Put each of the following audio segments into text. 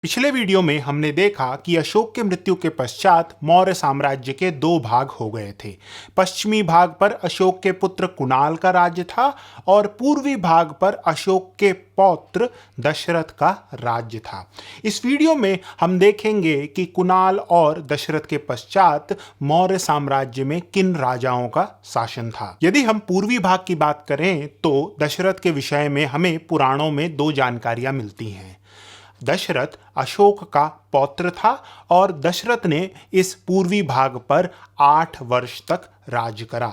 पिछले वीडियो में हमने देखा कि अशोक के मृत्यु के पश्चात मौर्य साम्राज्य के दो भाग हो गए थे। पश्चिमी भाग पर अशोक के पुत्र कुणाल का राज्य था और पूर्वी भाग पर अशोक के पौत्र दशरथ का राज्य था। इस वीडियो में हम देखेंगे कि कुणाल और दशरथ के पश्चात मौर्य साम्राज्य में किन राजाओं का शासन था। यदि हम पूर्वी भाग की बात करें तो दशरथ के विषय में हमें पुराणों में दो जानकारियां मिलती हैं। दशरथ अशोक का पौत्र था और दशरथ ने इस पूर्वी भाग पर 8 वर्ष तक राज करा।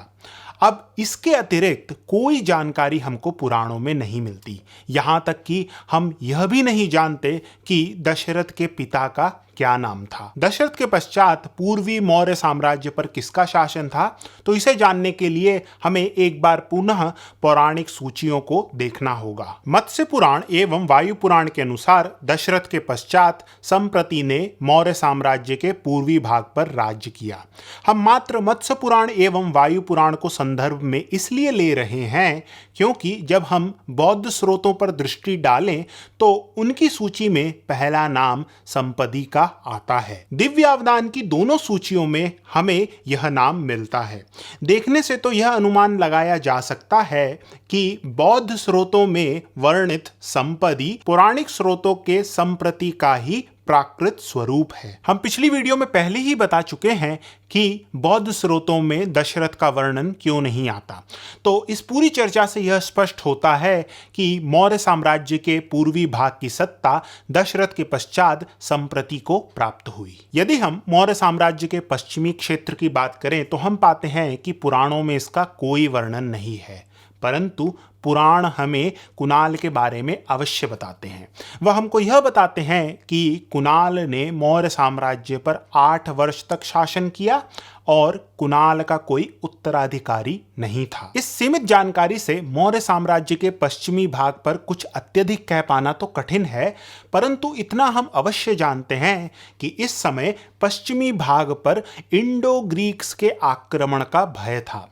अब इसके अतिरिक्त कोई जानकारी हमको पुराणों में नहीं मिलती। यहाँ तक कि हम यह भी नहीं जानते कि दशरथ के पिता का क्या नाम था। दशरथ के पश्चात पूर्वी मौर्य साम्राज्य पर किसका शासन था, तो इसे जानने के लिए हमें एक बार पुनः पौराणिक सूचियों को देखना होगा। मत्स्य पुराण एवं वायु पुराण के अनुसार दशरथ के पश्चात संप्रति ने मौर्य साम्राज्य के पूर्वी भाग पर राज्य किया। हम मात्र मत्स्य पुराण एवं वायु पुराण को संदर्भ में इसलिए ले रहे हैं क्योंकि जब हम बौद्ध स्रोतों पर दृष्टि डालें तो उनकी सूची में पहला नाम संपदी का आता है। दिव्यावदान की दोनों सूचियों में हमें यह नाम मिलता है। देखने से तो यह अनुमान लगाया जा सकता है कि बौद्ध स्रोतों में वर्णित संपदी पौराणिक स्रोतों के संप्रति का ही प्राकृत स्वरूप है। हम पिछली वीडियो में पहले ही बता चुके हैं कि बौद्ध स्रोतों में दशरथ का वर्णन क्यों नहीं आता। तो इस पूरी चर्चा से यह स्पष्ट होता है कि मौर्य साम्राज्य के पूर्वी भाग की सत्ता दशरथ के पश्चात संप्रति को प्राप्त हुई। यदि हम मौर्य साम्राज्य के पश्चिमी क्षेत्र की बात करें तो हम पाते हैं कि पुराणों में इसका कोई वर्णन नहीं है, परंतु पुराण हमें कुणाल के बारे में अवश्य बताते हैं। वह हमको यह बताते हैं कि कुणाल ने मौर्य साम्राज्य पर 8 वर्ष तक शासन किया और कुणाल का कोई उत्तराधिकारी नहीं था। इस सीमित जानकारी से मौर्य साम्राज्य के पश्चिमी भाग पर कुछ अत्यधिक कह पाना तो कठिन है, परंतु इतना हम अवश्य जानते हैं कि इस समय पश्चिमी भाग पर इंडो ग्रीक्स के आक्रमण का भय था।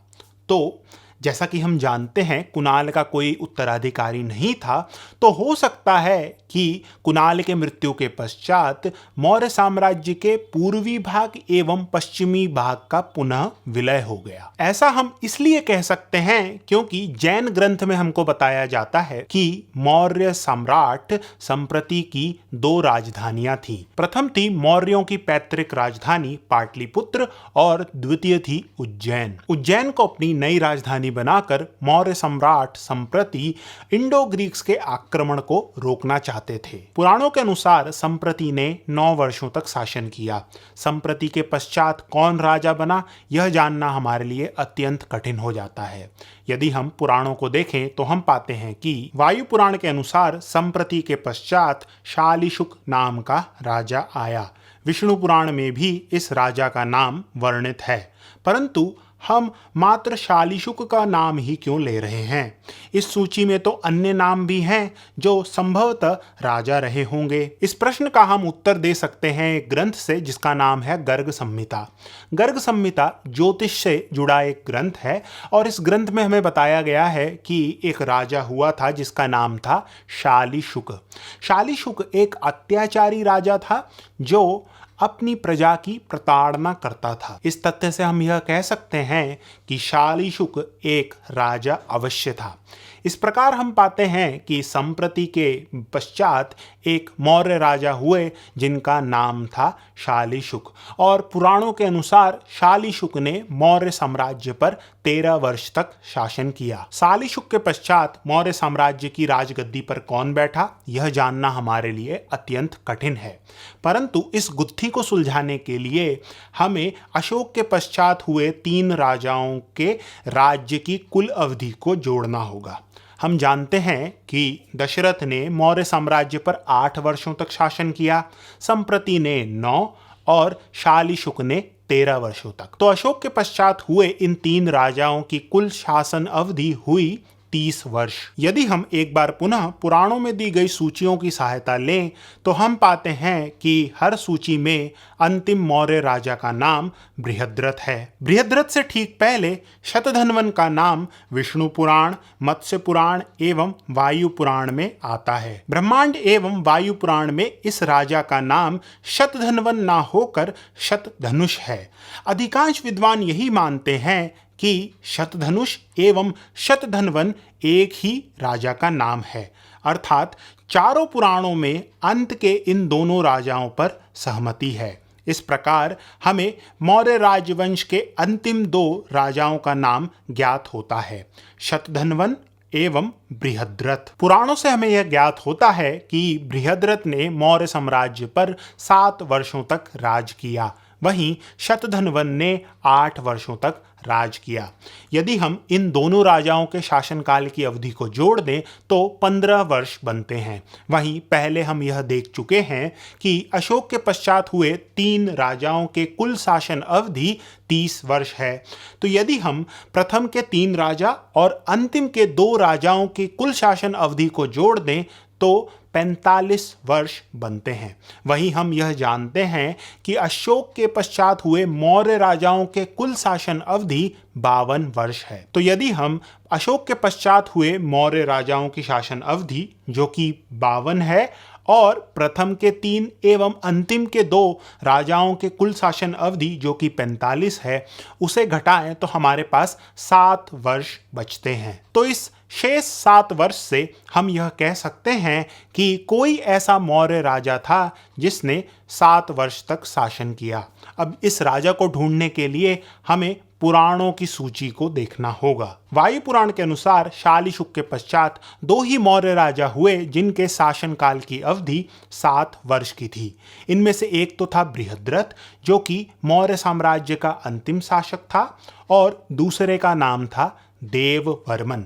तो जैसा कि हम जानते हैं कुणाल का कोई उत्तराधिकारी नहीं था, तो हो सकता है कि कुणाल के मृत्यु के पश्चात मौर्य साम्राज्य के पूर्वी भाग एवं पश्चिमी भाग का पुनः विलय हो गया। ऐसा हम इसलिए कह सकते हैं क्योंकि जैन ग्रंथ में हमको बताया जाता है कि मौर्य सम्राट संप्रति की 2 राजधानियां थीं। प्रथम थी मौर्यों की पैतृक राजधानी पाटलिपुत्र और द्वितीय थी उज्जैन। उज्जैन को अपनी नई राजधानी बनाकर मौर्य सम्राट संप्रति इंडो ग्रीक्स के आक्रमण को रोकना चाहते थे। पुराणों के अनुसार संप्रति ने 9 वर्षों तक शासन किया। संप्रति के पश्चात कौन राजा बना, यह जानना हमारे लिए अत्यंत कठिन हो जाता है। यदि हम पुराणों को देखें तो हम पाते हैं कि वायु पुराण के अनुसार संप्रति के पश्चात शालीशुक नाम का राजा आया। विष्णु पुराण में भी इस राजा का नाम वर्णित है, परंतु हम मात्र शालीशुक का नाम ही क्यों ले रहे हैं। इस सूची में तो अन्य नाम भी हैं जो संभवतः राजा रहे होंगे। इस प्रश्न का हम उत्तर दे सकते हैं एक ग्रंथ से जिसका नाम है गर्ग संहिता। गर्ग संहिता ज्योतिष से जुड़ा एक ग्रंथ है और इस ग्रंथ में हमें बताया गया है कि एक राजा हुआ था जिसका नाम था शालीशुक। शालीशुक एक अत्याचारी राजा था जो अपनी प्रजा की प्रताड़ना करता था। इस तथ्य से हम यह कह सकते हैं कि शालीशुक एक राजा अवश्य था। इस प्रकार हम पाते हैं कि संप्रति के पश्चात एक मौर्य राजा हुए जिनका नाम था शालीशुक, और पुराणों के अनुसार शालीशुक ने मौर्य साम्राज्य पर 13 वर्ष तक शासन किया। शालीशुक के पश्चात मौर्य साम्राज्य की राजगद्दी पर कौन बैठा, यह जानना हमारे लिए अत्यंत कठिन है, परंतु इस गुत्थी को सुलझाने के लिए हमें अशोक के पश्चात हुए 3 राजाओं के राज्य की कुल अवधि को जोड़ना होगा। हम जानते हैं कि दशरथ ने मौर्य साम्राज्य पर 8 वर्षों तक शासन किया, संप्रति ने 9 और शालीशुक ने 13 वर्षों तक। तो अशोक के पश्चात हुए इन 3 राजाओं की कुल शासन अवधि हुई 30 वर्ष। यदि हम एक बार पुनः पुराणों में दी गई सूचियों की सहायता लें तो हम पाते हैं कि हर सूची में अंतिम मौर्य राजा का नाम बृहद्रथ है। बृहद्रथ से ठीक पहले शतधन्वन का नाम विष्णु पुराण, मत्स्य पुराण एवं वायु पुराण में आता है। ब्रह्मांड एवं वायु पुराण में इस राजा का नाम शतधन्वन ना होकर शतधनुष है। अधिकांश विद्वान यही मानते हैं कि शतधनुष एवं शतधन्वन एक ही राजा का नाम है, अर्थात चारों पुराणों में अंत के इन दोनों राजाओं पर सहमति है। इस प्रकार हमें मौर्य राजवंश के अंतिम 2 राजाओं का नाम ज्ञात होता है, शतधन्वन एवं बृहद्रथ। पुराणों से हमें यह ज्ञात होता है कि बृहद्रथ ने मौर्य साम्राज्य पर 7 वर्षों तक राज किया, वहीं शतधन्वन ने 8 वर्षों तक राज किया। यदि हम इन दोनों राजाओं के शासनकाल की अवधि को जोड़ दें तो 15 वर्ष बनते हैं। वहीं पहले हम यह देख चुके हैं कि अशोक के पश्चात हुए 3 राजाओं के कुल शासन अवधि 30 वर्ष है। तो यदि हम प्रथम के 3 राजा और अंतिम के 2 राजाओं की कुल शासन अवधि को जोड़ दें तो 45 वर्ष बनते हैं। वहीं हम यह जानते हैं कि अशोक के पश्चात हुए मौर्य राजाओं के कुल शासन अवधि 52 वर्ष है। तो यदि हम अशोक के पश्चात हुए मौर्य राजाओं की शासन अवधि जो कि 52 है और प्रथम के 3 एवं अंतिम के 2 राजाओं के कुल शासन अवधि जो कि 45 है उसे घटाएं तो हमारे पास 7 वर्ष बचते हैं। तो इस शेष 7 वर्ष से हम यह कह सकते हैं कि कोई ऐसा मौर्य राजा था जिसने 7 वर्ष तक शासन किया। अब इस राजा को ढूंढने के लिए हमें पुराणों की सूची को देखना होगा। वायु पुराण के अनुसार शालीशुक के पश्चात 2 ही मौर्य राजा हुए जिनके शासनकाल की अवधि 7 वर्ष की थी। इनमें से एक तो था बृहद्रथ जो कि मौर्य साम्राज्य का अंतिम शासक था और दूसरे का नाम था देववर्मन।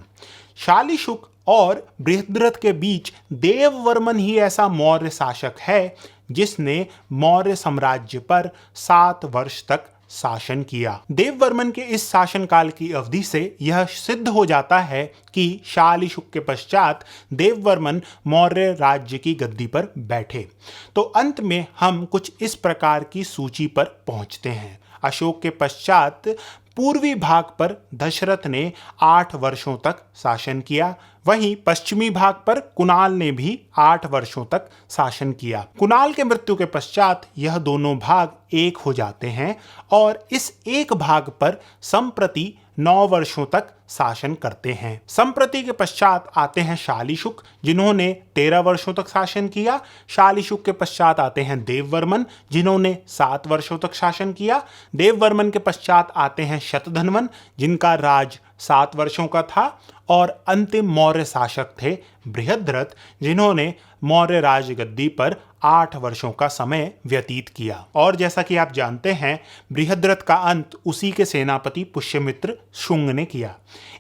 शालीशुक और बृहद्रथ के बीच देववर्मन ही ऐसा मौर्य शासक है जिसने मौर्य साम्राज्य पर 7 वर्ष तक शासन किया। देववर्मन के इस शासनकाल की अवधि से यह सिद्ध हो जाता है कि शालीशुक के पश्चात देववर्मन मौर्य राज्य की गद्दी पर बैठे। तो अंत में हम कुछ इस प्रकार की सूची पर पहुंचते हैं। अशोक के पश्चात पूर्वी भाग पर दशरथ ने 8 वर्षों तक शासन किया, वहीं पश्चिमी भाग पर कुणाल ने भी 8 वर्षों तक शासन किया। कुणाल के मृत्यु के पश्चात यह दोनों भाग एक हो जाते हैं और इस एक भाग पर संप्रति 9 वर्षों तक शासन करते हैं। संप्रति के पश्चात आते हैं शालीशुक जिन्होंने 13 वर्षों तक शासन किया। शालीशुक के पश्चात आते हैं देववर्मन जिन्होंने 7 वर्षों तक शासन किया। देववर्मन के पश्चात आते हैं शतधन्वन जिनका राज 7 वर्षों का था और अंतिम मौर्य शासक थे बृहद्रथ जिन्होंने मौर्य राजगद्दी पर 8 वर्षों का समय व्यतीत किया। और जैसा कि आप जानते हैं बृहद्रथ का अंत उसी के सेनापति पुष्यमित्र शुंग ने किया।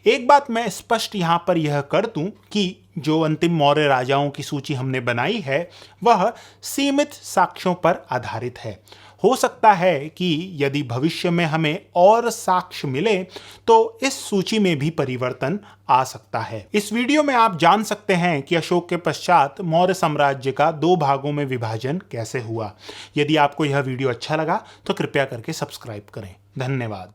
एक बात मैं स्पष्ट यहाँ पर यह कर दूं कि जो अंतिम मौर्य राजाओं की सूची हमने बनाई है वह सीमित साक्ष्यों पर आधारित है। हो सकता है कि यदि भविष्य में हमें और साक्ष्य मिले तो इस सूची में भी परिवर्तन आ सकता है। इस वीडियो में आप जान सकते हैं कि अशोक के पश्चात मौर्य साम्राज्य का 2 भागों में विभाजन कैसे हुआ। यदि आपको यह वीडियो अच्छा लगा तो कृपया करके सब्सक्राइब करें। धन्यवाद।